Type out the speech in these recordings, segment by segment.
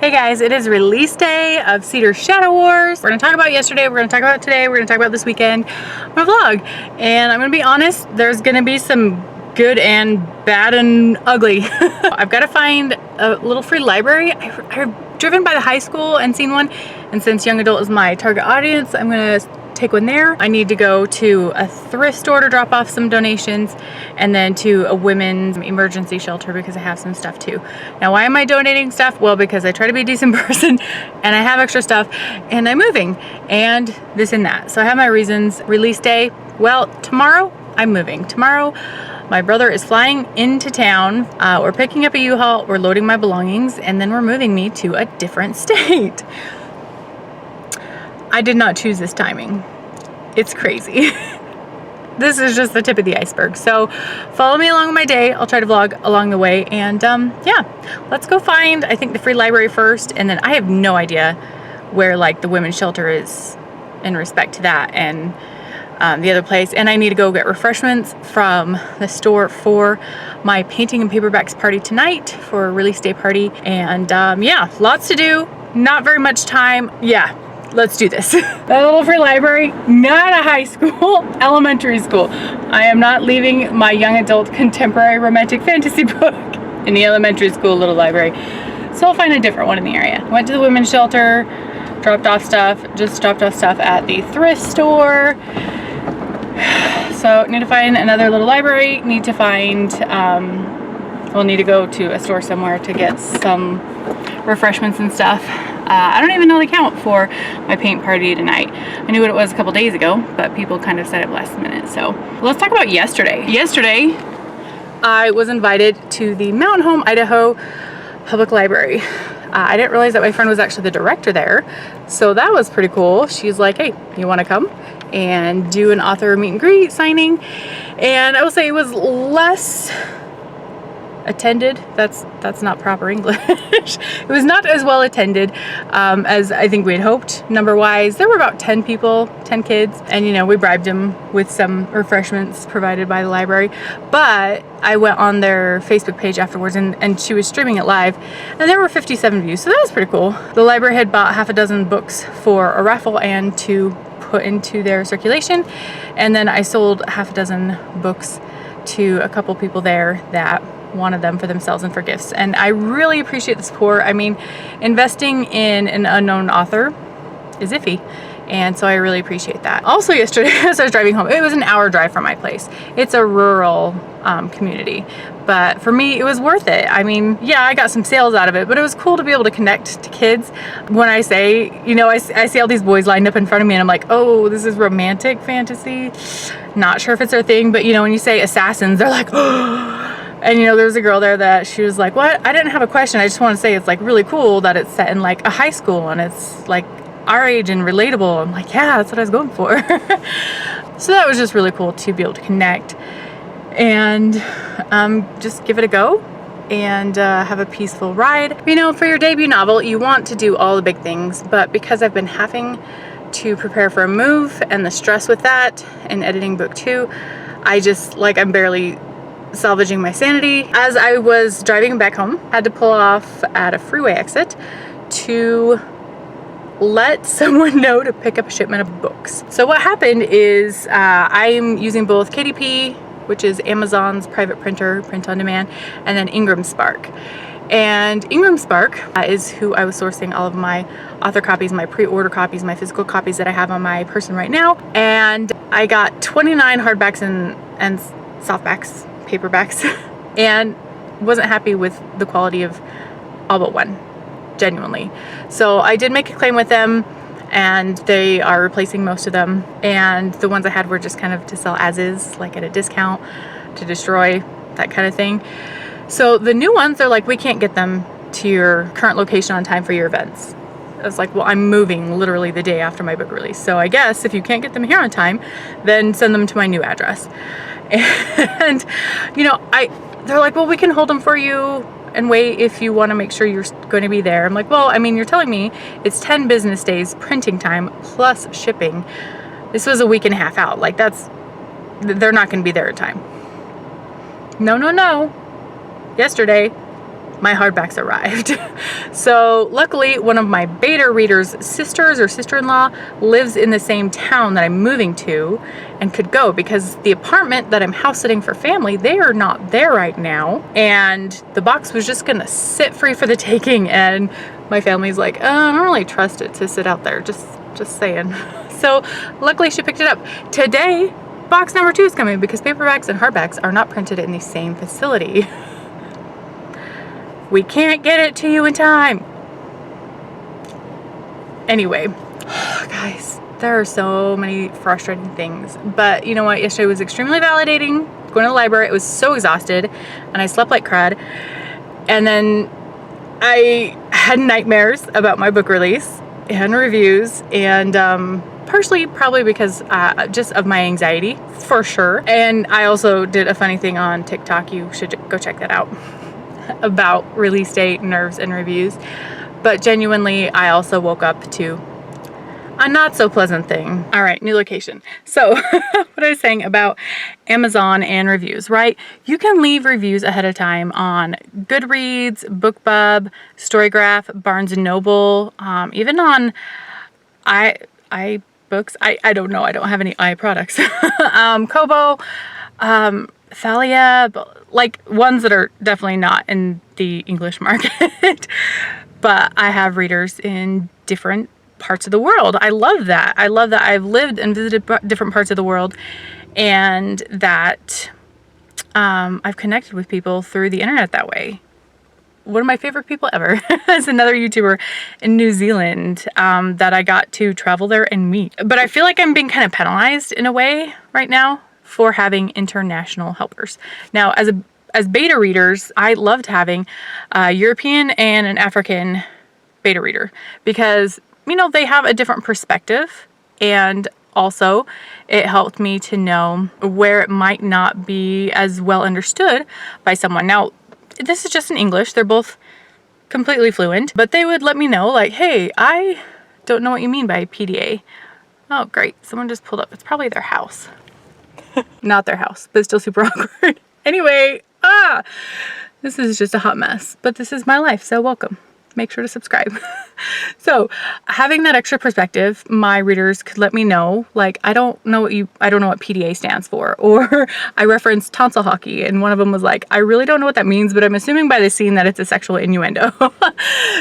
Hey guys, it is release day of Cedar Shadow Wars. We're gonna talk about yesterday, we're gonna talk about today, we're gonna talk about this weekend. I'm gonna vlog, and I'm gonna be honest, there's gonna be some good and bad and ugly. I've got to find a little free library. I've driven by the high school and seen one, and since young adult is my target audience, I'm gonna take one there. I need to go to a thrift store to drop off some donations, and then to a women's emergency shelter because I have some stuff too. Now, why am I donating stuff? Well, because I try to be a decent person and I have extra stuff and I'm moving and this and that. So I have my reasons. Release day, well, tomorrow I'm moving. Tomorrow my brother is flying into town. We're picking up a U-Haul, we're loading my belongings, and then we're moving me to a different state. I did not choose this timing. It's crazy. This is just the tip of the iceberg. So follow me along my day. I'll try to vlog along the way. And yeah, let's go find, I think, the free library first. And then I have no idea where like the women's shelter is in respect to that and the other place. And I need to go get refreshments from the store for my painting and paperbacks party tonight, for a release day party. And yeah, lots to do, not very much time. Yeah. Let's do this. That little free library, not a high school, elementary school. I am not leaving my young adult contemporary romantic fantasy book in the elementary school little library. So I'll find a different one in the area. Went to the women's shelter, dropped off stuff at the thrift store. So need to find another little library, need to find, we'll need to go to a store somewhere to get some refreshments and stuff. I don't even know the count for my paint party tonight. I knew what it was a couple days ago, but people kind of said it last minute. So let's talk about yesterday. Yesterday, I was invited to the Mountain Home, Idaho Public Library. I didn't realize that my friend was actually the director there. So that was pretty cool. She's like, hey, you want to come and do an author meet and greet signing? And I will say it was less attended. That's not proper English. It was not as well attended as I think we had hoped. Number wise, there were about 10 people, 10 kids, and you know, we bribed them with some refreshments provided by the library. But I went on their Facebook page afterwards, and she was streaming it live, and there were 57 views, so that was pretty cool. The library had bought half a dozen books for a raffle and to put into their circulation, and then I sold half a dozen books to a couple people there that wanted them for themselves and for gifts. And I really appreciate the support. I mean, investing in an unknown author is iffy, and so I really appreciate that. Also yesterday, as I was driving home, it was an hour drive from my place. It's a rural community, but for me it was worth it. I mean, yeah, I got some sales out of it, but it was cool to be able to connect to kids. When I say, you know, I see all these boys lined up in front of me and I'm like, oh, this is romantic fantasy. Not sure if it's their thing, but you know, when you say assassins, they're like, oh. And you know, there was a girl there that she was like, what? I didn't have a question. I just want to say it's like really cool that it's set in like a high school and it's like our age and relatable. I'm like, yeah, that's what I was going for. So that was just really cool to be able to connect and just give it a go and have a peaceful ride. You know, for your debut novel, you want to do all the big things, but because I've been having to prepare for a move and the stress with that and editing book 2, I just like, I'm barely salvaging my sanity. As I was driving back home, had to pull off at a freeway exit to let someone know to pick up a shipment of books. So what happened is I'm using both KDP, which is Amazon's private printer, print on demand, and then Ingram Spark. And Ingram Spark is who I was sourcing all of my author copies, my pre-order copies, my physical copies that I have on my person right now. And I got 29 hardbacks and softbacks, paperbacks, and wasn't happy with the quality of all but one, genuinely. So I did make a claim with them, and they are replacing most of them, and the ones I had were just kind of to sell as is, like at a discount, to destroy, that kind of thing. So the new ones, they're like, we can't get them to your current location on time for your events. I was like, well, I'm moving literally the day after my book release, so I guess if you can't get them here on time, then send them to my new address. And you know, they're like, well, we can hold them for you and wait if you want to make sure you're going to be there. I'm like, well, I mean, you're telling me it's 10 business days printing time plus shipping. This was a week and a half out. Like, they're not going to be there in time. No. Yesterday, my hardbacks arrived. So luckily, one of my beta readers' sisters or sister-in-law lives in the same town that I'm moving to and could go, because the apartment that I'm house sitting for family, they are not there right now. And the box was just gonna sit free for the taking, and my family's like, I don't really trust it to sit out there, just saying. So luckily she picked it up. Today, box number 2 is coming, because paperbacks and hardbacks are not printed in the same facility. We can't get it to you in time. Anyway, guys, there are so many frustrating things. But you know what? Yesterday was extremely validating. Going to the library, I was so exhausted, and I slept like crud. And then I had nightmares about my book release and reviews, and partially probably because just of my anxiety, for sure. And I also did a funny thing on TikTok. You should go check that out. About release date, nerves, and reviews. But genuinely, I also woke up to a not so pleasant thing. All right, new location. So what I was saying about Amazon and reviews, right? You can leave reviews ahead of time on Goodreads, BookBub, Storygraph, Barnes & Noble, even on iBooks. I don't know. I don't have any products. Kobo, Thalia, like ones that are definitely not in the English market. But I have readers in different parts of the world. I love that. I love that I've lived and visited different parts of the world, and that I've connected with people through the internet that way. One of my favorite people ever is another YouTuber in New Zealand that I got to travel there and meet. But I feel like I'm being kind of penalized in a way right now for having international helpers. Now, as beta readers, I loved having a European and an African beta reader, because, you know, they have a different perspective, and also it helped me to know where it might not be as well understood by someone. Now, this is just in English. They're both completely fluent, but they would let me know, like, hey, I don't know what you mean by PDA. Oh, great. Someone just pulled up. It's probably their house. Not their house, but it's still super awkward. Anyway, this is just a hot mess, but this is my life, so welcome. Make sure to subscribe. So having that extra perspective, my readers could let me know, like, I don't know what PDA stands for, or I referenced tonsil hockey, and one of them was like, I really don't know what that means, but I'm assuming by the scene that it's a sexual innuendo.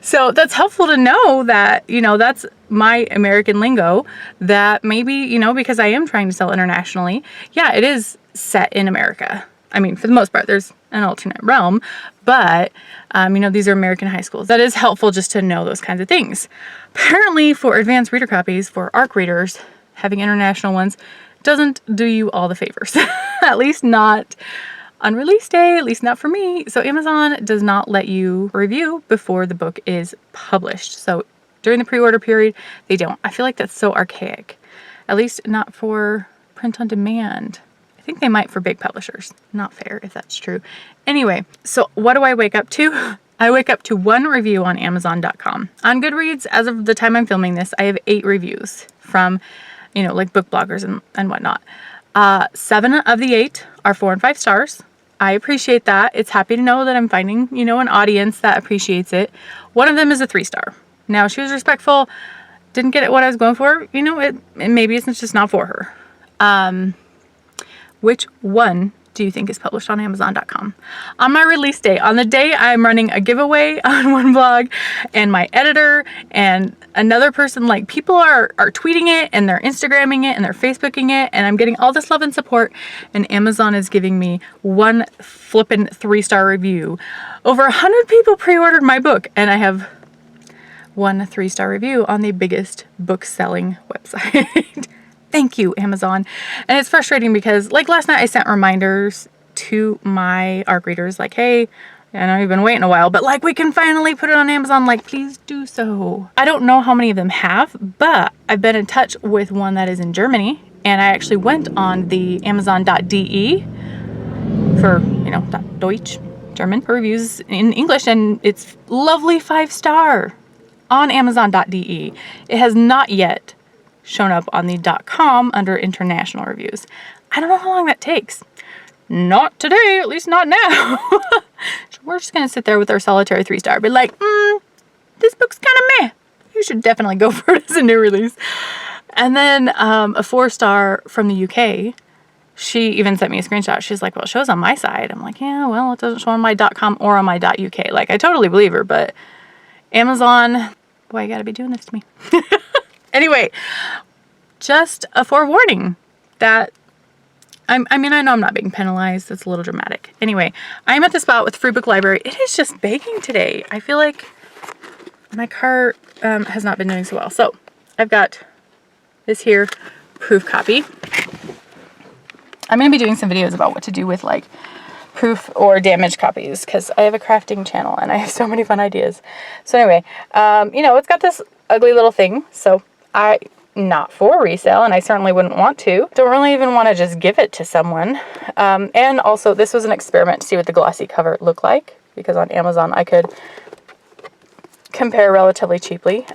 So that's helpful to know that, you know, that's my American lingo, that maybe, you know, because I am trying to sell internationally, yeah, it is set in America. I mean, for the most part, there's an alternate realm, but, you know, these are American high schools. That is helpful just to know those kinds of things. Apparently, for advanced reader copies, for ARC readers, having international ones doesn't do you all the favors. At least not on release day, at least not for me. So Amazon does not let you review before the book is published. So during the pre-order period, they don't. I feel like that's so archaic. At least not for print on demand. I think they might for big publishers. Not fair if that's true. Anyway, so what do I wake up to? I wake up to 1 review on Amazon.com. On Goodreads, as of the time I'm filming this, I have 8 reviews from, you know, like book bloggers and whatnot. 7 of the 8 are 4 and 5 stars. I appreciate that. It's happy to know that I'm finding, you know, an audience that appreciates it. One of them is a 3-star. Now, she was respectful, didn't get it what I was going for. You know, it maybe it's just not for her. Which one do you think is published on Amazon.com? On my release day, on the day I'm running a giveaway on one blog, and my editor and another person, like, people are tweeting it, and they're Instagramming it, and they're Facebooking it, and I'm getting all this love and support, and Amazon is giving me 1 flippin' 3-star review. Over 100 people pre-ordered my book, and I have 1 3-star review on the biggest book selling website. Thank you, Amazon. And it's frustrating because, like, last night I sent reminders to my ARC readers, like, hey, I know you've been waiting a while, but, like, we can finally put it on Amazon, like, please do so. I don't know how many of them have, but I've been in touch with one that is in Germany, and I actually went on the Amazon.de for, you know, Deutsch, German, for reviews in English, and it's lovely 5-star on Amazon.de. It has not yet shown up on the .com under international reviews. I don't know how long that takes. not today, at least not now. We're just gonna sit there with our solitary 3-star, be like, this book's kind of meh. You should definitely go for it as a new release. And then a 4-star from the UK, she even sent me a screenshot. She's like, well, it shows on my side. I'm like, yeah, well, it doesn't show on my .com or on my .uk. Like, I totally believe her, but Amazon, boy, you gotta be doing this to me. Anyway, just a forewarning that I mean, I know I'm not being penalized. That's a little dramatic. Anyway, I'm at the spot with Free Book Library. It is just baking today. I feel like my car has not been doing so well. So I've got this here proof copy. I'm going to be doing some videos about what to do with like proof or damaged copies because I have a crafting channel and I have so many fun ideas. So anyway, you know, it's got this ugly little thing. So not for resale, and I certainly wouldn't want to. Don't really even want to just give it to someone. And also, this was an experiment to see what the glossy cover looked like, because on Amazon I could compare relatively cheaply.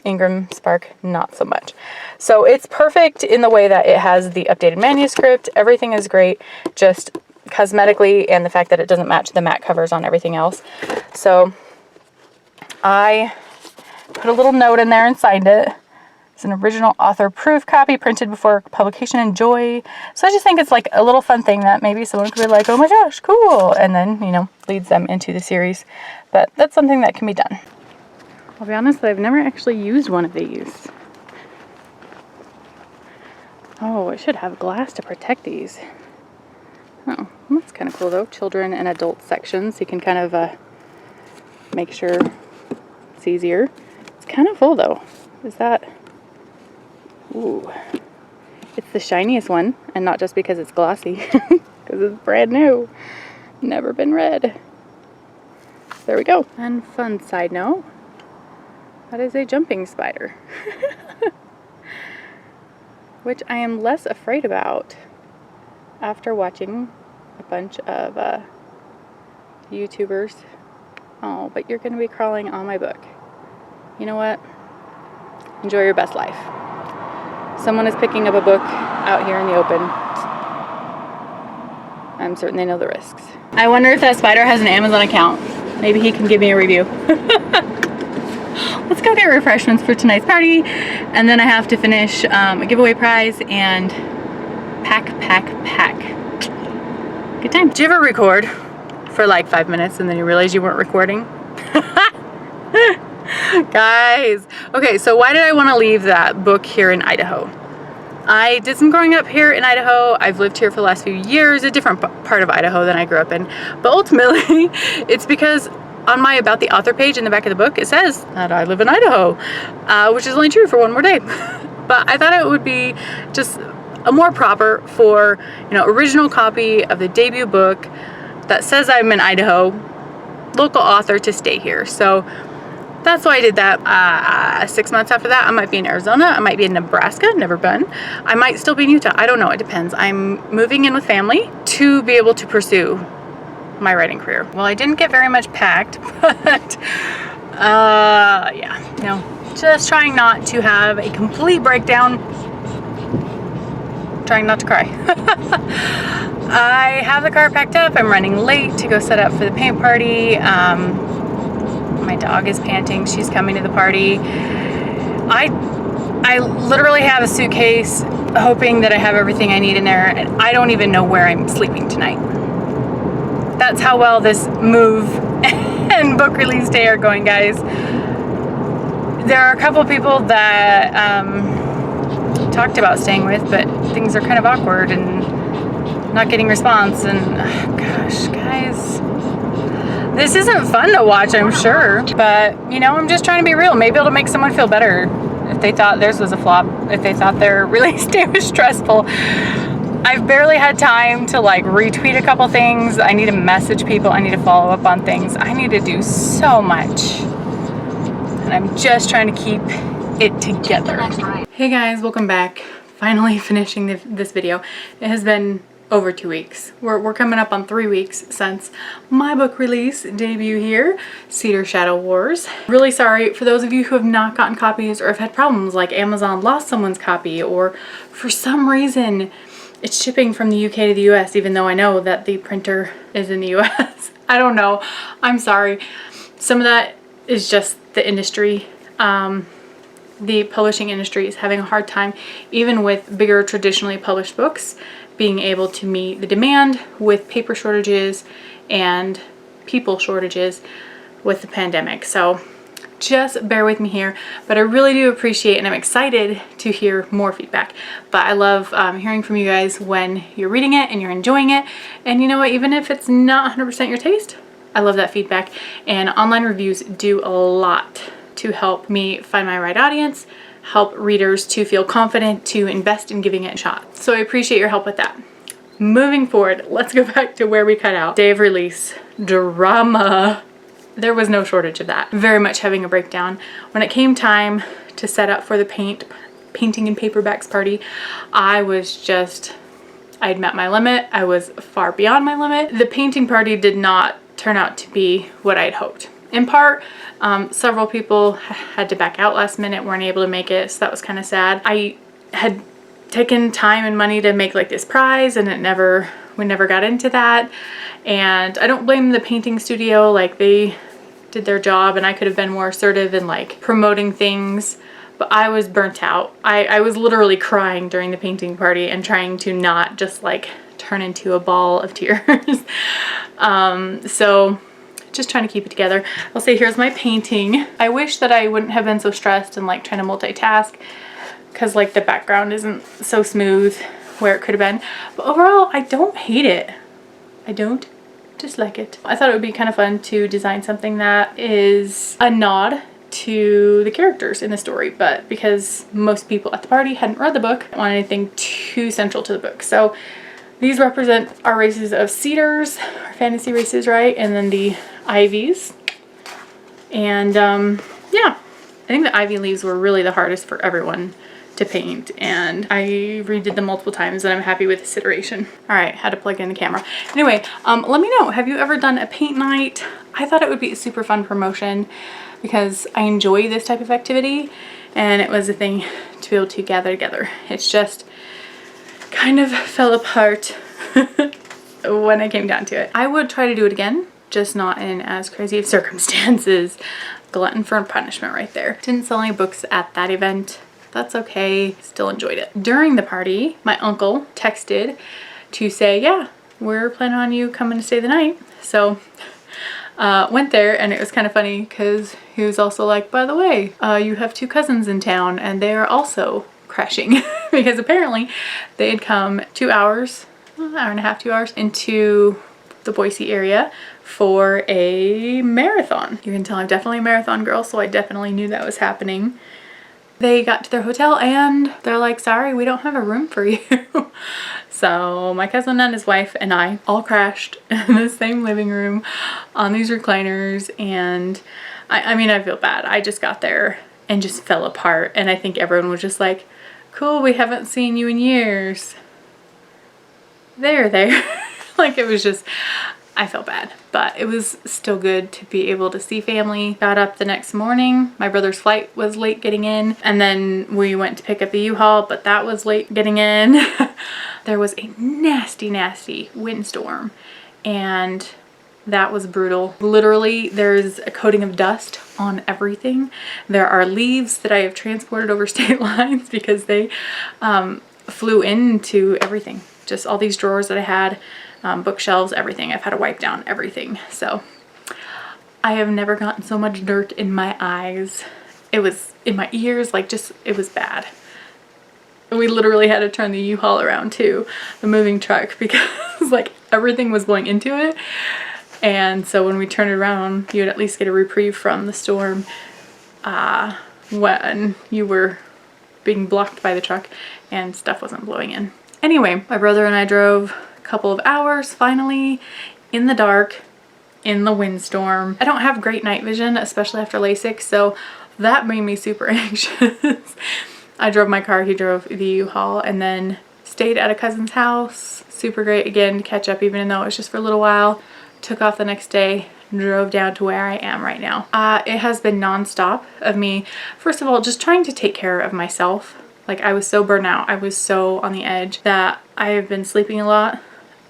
Ingram Spark, not so much. So it's perfect in the way that it has the updated manuscript. Everything is great, just cosmetically, and the fact that it doesn't match the matte covers on everything else. So I put a little note in there and signed it. It's an original author proof copy printed before publication. Enjoy. So I just think it's like a little fun thing that maybe someone could be like, oh my gosh, cool. And then, you know, leads them into the series. But that's something that can be done. I'll be honest, I've never actually used one of these. Oh, it should have glass to protect these. Oh, that's kind of cool though. Children and adult sections. You can kind of make sure it's easier. It's kind of full though. Is that... Ooh, it's the shiniest one, and not just because it's glossy, because it's brand new, never been read. There we go. And fun side note, that is a jumping spider, which I am less afraid about after watching a bunch of YouTubers. Oh, but you're going to be crawling on my book. You know what? Enjoy your best life. Someone is picking up a book out here in the open. I'm certain they know the risks. I wonder if that spider has an Amazon account. Maybe he can give me a review. Let's go get refreshments for tonight's party. And then I have to finish a giveaway prize and pack. Good time. Did you ever record for like 5 minutes and then you realize you weren't recording? Guys, okay, so why did I want to leave that book here in Idaho? I did some growing up here in Idaho. I've lived here for the last few years, a different part of Idaho than I grew up in. But ultimately, it's because on my About the Author page in the back of the book, it says that I live in Idaho, which is only true for one more day. But I thought it would be just a more proper for, you know, original copy of the debut book that says I'm in Idaho, local author, to stay here. So that's why I did that. 6 months after that, I might be in Arizona. I might be in Nebraska. Never been. I might still be in Utah. I don't know. It depends. I'm moving in with family to be able to pursue my writing career. Well, I didn't get very much packed, but yeah, you know, just trying not to have a complete breakdown. Trying not to cry. I have the car packed up. I'm running late to go set up for the paint party. My dog is panting. She's coming to the party. I literally have a suitcase hoping that I have everything I need in there, and I don't even know where I'm sleeping tonight. That's how well this move and book release day are going, guys. There are a couple people that talked about staying with, but things are kind of awkward and not getting response, and oh gosh, guys. This isn't fun to watch, I'm sure, but, you know, I'm just trying to be real. Maybe it'll make someone feel better if they thought theirs was a flop, if they thought their release day was stressful. I've barely had time to, like, retweet a couple things. I need to message people. I need to follow up on things. I need to do so much, and I'm just trying to keep it together. Hey guys, welcome back. Finally finishing this video. It has been over 2 weeks. We're coming up on 3 weeks since my book release debut here, Cedar Shadow Wars. Really sorry for those of you who have not gotten copies or have had problems, like Amazon lost someone's copy, or for some reason it's shipping from the UK to the US, even though I know that the printer is in the US. I don't know. I'm sorry. Some of that is just the industry. The publishing industry is having a hard time, even with bigger traditionally published books, being able to meet the demand with paper shortages and people shortages with the pandemic. So just bear with me here, but I really do appreciate and I'm excited to hear more feedback. But I love hearing from you guys when you're reading it and you're enjoying it. And you know what, even if it's not 100% your taste, I love that feedback. And online reviews do a lot to help me find my right audience, help readers to feel confident to invest in giving it a shot. So I appreciate your help with that. Moving forward, let's go back to where we cut out. Day of release, drama. There was no shortage of that. Very much having a breakdown. When it came time to set up for the painting and paperbacks party, I'd met my limit. I was far beyond my limit. The painting party did not turn out to be what I'd hoped. In part, several people had to back out last minute, weren't able to make it, so that was kind of sad. I had taken time and money to make like this prize and we never got into that. And I don't blame the painting studio, like they did their job and I could have been more assertive in like promoting things, but I was burnt out. I was literally crying during the painting party and trying to not just like turn into a ball of tears. So just trying to keep it together. I'll say here's my painting. I wish that I wouldn't have been so stressed and like trying to multitask, because like the background isn't so smooth where it could have been. But overall, I don't hate it. I don't dislike it. I thought it would be kind of fun to design something that is a nod to the characters in the story, but because most people at the party hadn't read the book, I didn't want anything too central to the book. So these represent our races of cedars, our fantasy races, right? And then the ivies. And yeah, I think the ivy leaves were really the hardest for everyone to paint, and I redid them multiple times and I'm happy with this iteration. All right, had to plug in the camera. Anyway, let me know, have you ever done a paint night? I thought it would be a super fun promotion because I enjoy this type of activity and it was a thing to be able to gather together. It's just kind of fell apart when I came down to it. I would try to do it again, just not in as crazy of circumstances. Glutton for punishment right there. Didn't sell any books at that event. That's okay, still enjoyed it. During the party, my uncle texted to say, yeah, we're planning on you coming to stay the night. So went there, and it was kind of funny because he was also like, by the way, you have 2 cousins in town and they are also crashing because apparently they had come 2 hours, hour and a half, 2 hours into the Boise area for a marathon. You can tell I'm definitely a marathon girl, so I definitely knew that was happening. They got to their hotel and they're like, sorry, we don't have a room for you. So my cousin and his wife and I all crashed in the same living room on these recliners, and I mean, I feel bad. I just got there and just fell apart, and I think everyone was just like, cool, we haven't seen you in years. There. Like, it was just, I felt bad, but it was still good to be able to see family. Got up the next morning. My brother's flight was late getting in, and then we went to pick up the U-Haul, but that was late getting in. There was a nasty windstorm, and that was brutal. Literally, there's a coating of dust on everything. There are leaves that I have transported over state lines because they flew into everything. Just all these drawers that I had, bookshelves, everything. I've had to wipe down everything. So I have never gotten so much dirt in my eyes. It was in my ears, like just, it was bad. We literally had to turn the U-Haul around too, the moving truck, because like everything was going into it. And so when we turned it around, you would at least get a reprieve from the storm when you were being blocked by the truck and stuff wasn't blowing in. Anyway, my brother and I drove a couple of hours finally in the dark, in the windstorm. I don't have great night vision, especially after LASIK, so that made me super anxious. I drove my car, he drove the U-Haul, and then stayed at a cousin's house. Super great again to catch up, even though it was just for a little while. Took off the next day, drove down to where I am right now. It has been nonstop of me, first of all, just trying to take care of myself Like, I was so burnt out. I was so on the edge that I have been sleeping a lot.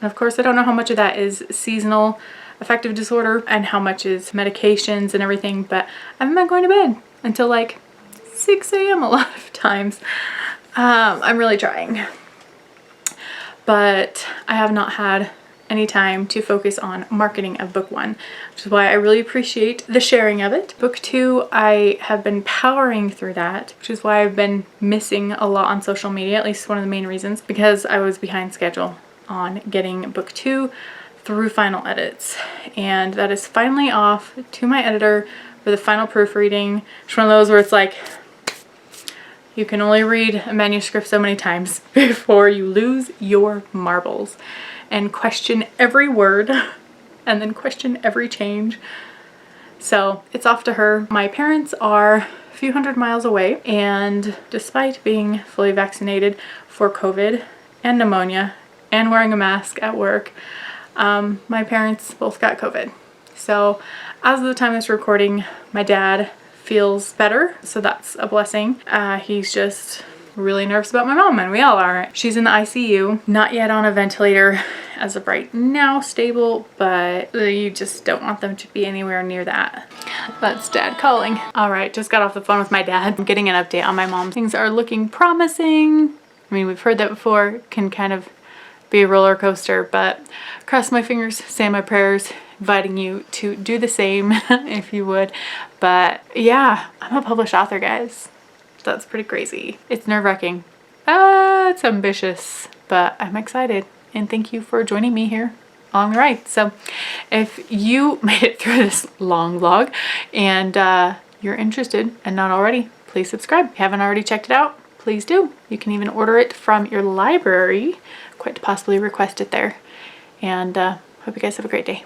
And of course, I don't know how much of that is seasonal affective disorder and how much is medications and everything, but I haven't been going to bed until like 6 a.m. a lot of times. I'm really trying. But I have not had any time to focus on marketing of book 1, which is why I really appreciate the sharing of it. Book 2, I have been powering through that, which is why I've been missing a lot on social media, at least one of the main reasons, because I was behind schedule on getting book 2 through final edits. And that is finally off to my editor for the final proofreading. It's one of those where it's like, you can only read a manuscript so many times before you lose your marbles and question every word and then question every change. So it's off to her. My parents are a few hundred miles away, and despite being fully vaccinated for COVID and pneumonia and wearing a mask at work, my parents both got COVID. So as of the time of this recording, my dad feels better, so that's a blessing. He's just really nervous about my mom, and we all are. She's in the ICU, not yet on a ventilator as of right now, stable, but you just don't want them to be anywhere near that. That's Dad calling. All right, just got off the phone with my dad. I'm getting an update on my mom. Things are looking promising. I mean, we've heard that before, can kind of be a roller coaster, but cross my fingers, say my prayers, inviting you to do the same if you would. But yeah, I'm a published author, guys. That's pretty crazy. It's nerve-wracking. It's ambitious, but I'm excited. And thank you for joining me here along the ride. So if you made it through this long vlog and you're interested and not already, please subscribe. If you haven't already checked it out, please do. You can even order it from your library, quite possibly request it there. And hope you guys have a great day.